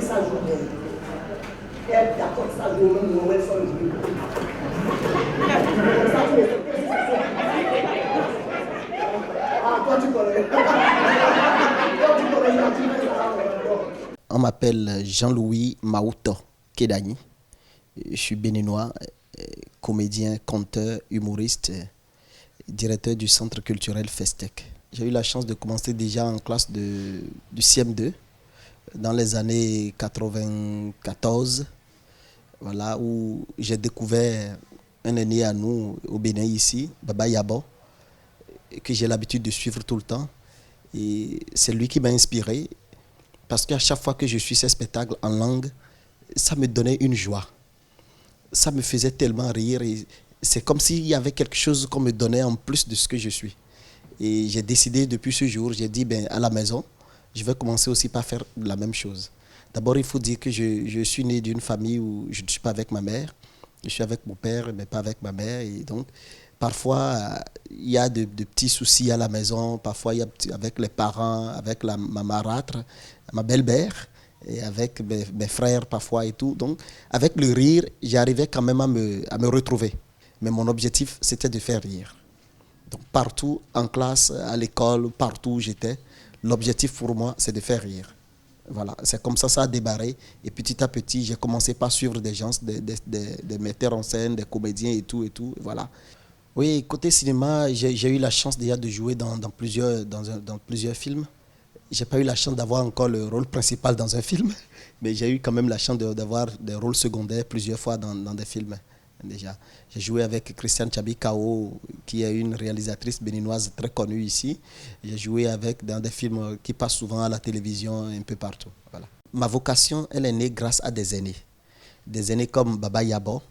ça joue bien. Elle d'accord, ça joue même au moins sans jouer. Ah, toi tu connais. On m'appelle Jean-Louis Maouto Kedani. Je suis béninois, comédien, conteur, humoriste, directeur du centre culturel Festec. J'ai eu la chance de commencer déjà en classe du CM2 dans les années 94, voilà, où j'ai découvert un aîné à nous au Bénin ici, Baba Yabo, que j'ai l'habitude de suivre tout le temps. Et c'est lui qui m'a inspiré, parce qu'à chaque fois que je suis ces spectacles en langue, ça me donnait une joie. Ça me faisait tellement rire. Et c'est comme s'il y avait quelque chose qu'on me donnait en plus de ce que je suis. Et j'ai décidé depuis ce jour, j'ai dit, à la maison, je vais commencer aussi par faire la même chose. D'abord, il faut dire que je suis né d'une famille où je ne suis pas avec ma mère. Je suis avec mon père, mais pas avec ma mère. Et donc, parfois, il y a de petits soucis à la maison. Parfois, il y a avec les parents, avec ma marâtre, ma belle-mère, et avec mes frères parfois et tout. Donc, avec le rire, j'arrivais quand même à me retrouver. Mais mon objectif, c'était de faire rire. Donc, partout, en classe, à l'école, partout où j'étais, l'objectif pour moi, c'est de faire rire. Voilà, c'est comme ça a démarré. Et petit à petit, j'ai commencé par suivre des gens, des metteurs en scène, des comédiens et tout, voilà. Oui, côté cinéma, j'ai eu la chance déjà de jouer dans plusieurs films. J'ai pas eu la chance d'avoir encore le rôle principal dans un film, mais j'ai eu quand même la chance d'avoir des rôles secondaires plusieurs fois dans des films. Déjà, j'ai joué avec Christiane Chabi Kao, qui est une réalisatrice béninoise très connue ici. J'ai joué dans des films qui passent souvent à la télévision, un peu partout. Voilà. Ma vocation, elle est née grâce à des aînés comme Baba Yabo,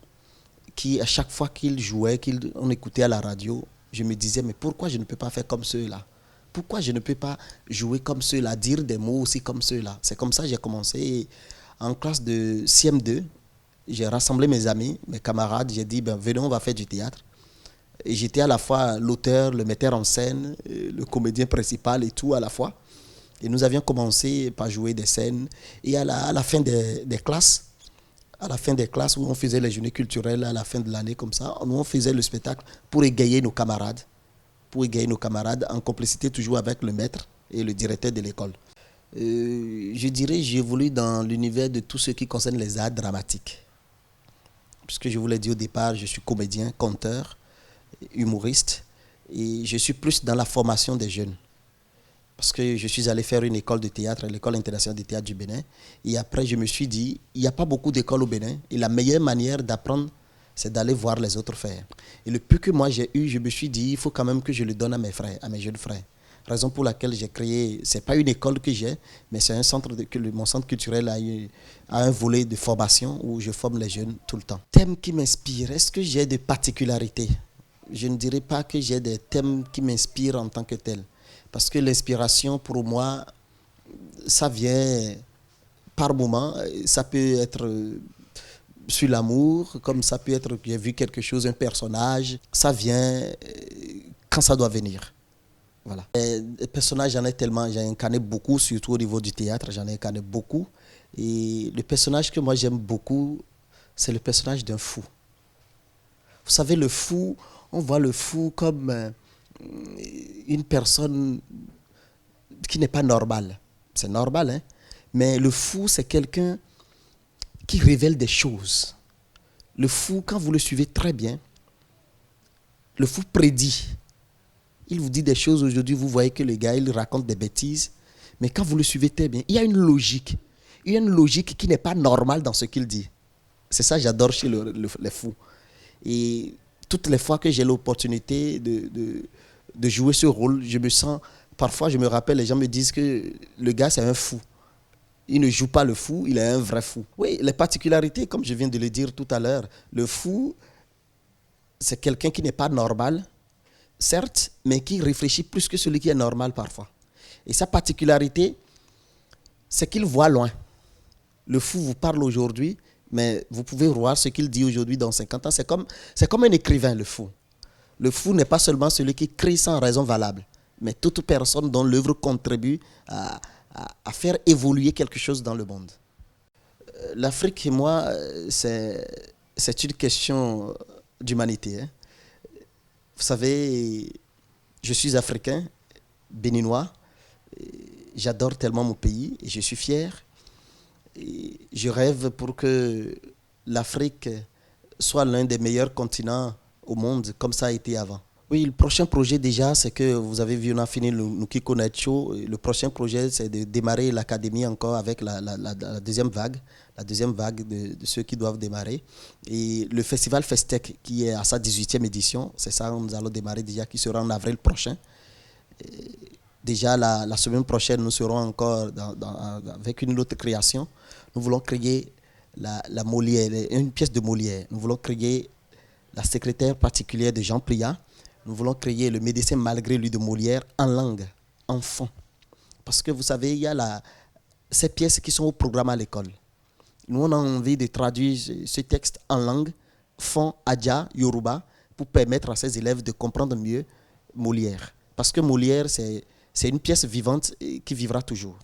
qui à chaque fois qu'il jouait, qu'on écoutait à la radio, je me disais, mais pourquoi je ne peux pas faire comme ceux-là? Pourquoi je ne peux pas jouer comme ceux-là, dire des mots aussi comme ceux-là? C'est comme ça que j'ai commencé. En classe de CM2, j'ai rassemblé mes amis, mes camarades, j'ai dit, venez, on va faire du théâtre. Et j'étais à la fois l'auteur, le metteur en scène, le comédien principal et tout à la fois. Et nous avions commencé par jouer des scènes. Et à la fin des classes, où on faisait les journées culturelles à la fin de l'année comme ça, on faisait le spectacle pour égayer nos camarades. En complicité toujours avec le maître et le directeur de l'école. Je dirais, j'ai évolué dans l'univers de tout ce qui concerne les arts dramatiques. Puisque je vous l'ai dit au départ, je suis comédien, conteur, humoriste, et je suis plus dans la formation des jeunes. Parce que je suis allé faire une école de théâtre, l'École internationale de théâtre du Bénin, et après je me suis dit, il n'y a pas beaucoup d'écoles au Bénin, et la meilleure manière d'apprendre, c'est d'aller voir les autres faire. Et le peu que moi j'ai eu, je me suis dit, il faut quand même que je le donne à mes frères, à mes jeunes frères. Raison pour laquelle j'ai créé, ce n'est pas une école que j'ai, mais c'est un centre mon centre culturel a un volet de formation où je forme les jeunes tout le temps. Thème qui m'inspire, est-ce que j'ai des particularités? Je ne dirais pas que j'ai des thèmes qui m'inspirent en tant que tel. Parce que l'inspiration, pour moi, ça vient par moment. Ça peut être sur l'amour, comme ça peut être, j'ai vu quelque chose, un personnage. Ça vient quand ça doit venir. Voilà. Les personnages, j'en ai incarné beaucoup, surtout au niveau du théâtre, j'en ai incarné beaucoup. Et le personnage que moi j'aime beaucoup, c'est le personnage d'un fou. Vous savez, le fou, on voit le fou comme une personne qui n'est pas normale. C'est normal, hein? Mais le fou, c'est quelqu'un qui révèle des choses. Le fou, quand vous le suivez très bien, le fou prédit. Il vous dit des choses aujourd'hui, vous voyez que le gars, il raconte des bêtises. Mais quand vous le suivez très bien, il y a une logique. Il y a une logique qui n'est pas normale dans ce qu'il dit. C'est ça que j'adore chez les fous. Et toutes les fois que j'ai l'opportunité de jouer ce rôle, je me sens... Parfois, je me rappelle, les gens me disent que le gars, c'est un fou. Il ne joue pas le fou, il est un vrai fou. Oui, les particularités, comme je viens de le dire tout à l'heure, le fou, c'est quelqu'un qui n'est pas normal, certes, mais qui réfléchit plus que celui qui est normal parfois. Et sa particularité, c'est qu'il voit loin. Le fou vous parle aujourd'hui, mais vous pouvez voir ce qu'il dit aujourd'hui dans 50 ans. C'est comme un écrivain, le fou. Le fou n'est pas seulement celui qui crie sans raison valable, mais toute personne dont l'œuvre contribue à faire évoluer quelque chose dans le monde. L'Afrique et moi, c'est une question d'humanité, hein. Vous savez, je suis africain, béninois. J'adore tellement mon pays et je suis fier. Et je rêve pour que l'Afrique soit l'un des meilleurs continents au monde, comme ça a été avant. Oui, le prochain projet déjà, c'est que vous avez vu, on a fini le Nukiko Night Show. Le prochain projet, c'est de démarrer l'académie encore avec la deuxième vague, de ceux qui doivent démarrer. Et le festival Festec, qui est à sa 18e édition, c'est ça, nous allons démarrer déjà, qui sera en avril prochain. Déjà, la semaine prochaine, nous serons encore avec une autre création. Nous voulons créer la Molière, une pièce de Molière. Nous voulons créer la secrétaire particulière de Jean Priat. Nous voulons créer le médecin malgré lui de Molière en langue, enfant. Parce que vous savez, il y a ces pièces qui sont au programme à l'école. Nous, on a envie de traduire ce texte en langue, fon, adja, yoruba, pour permettre à ces élèves de comprendre mieux Molière. Parce que Molière, c'est une pièce vivante qui vivra toujours.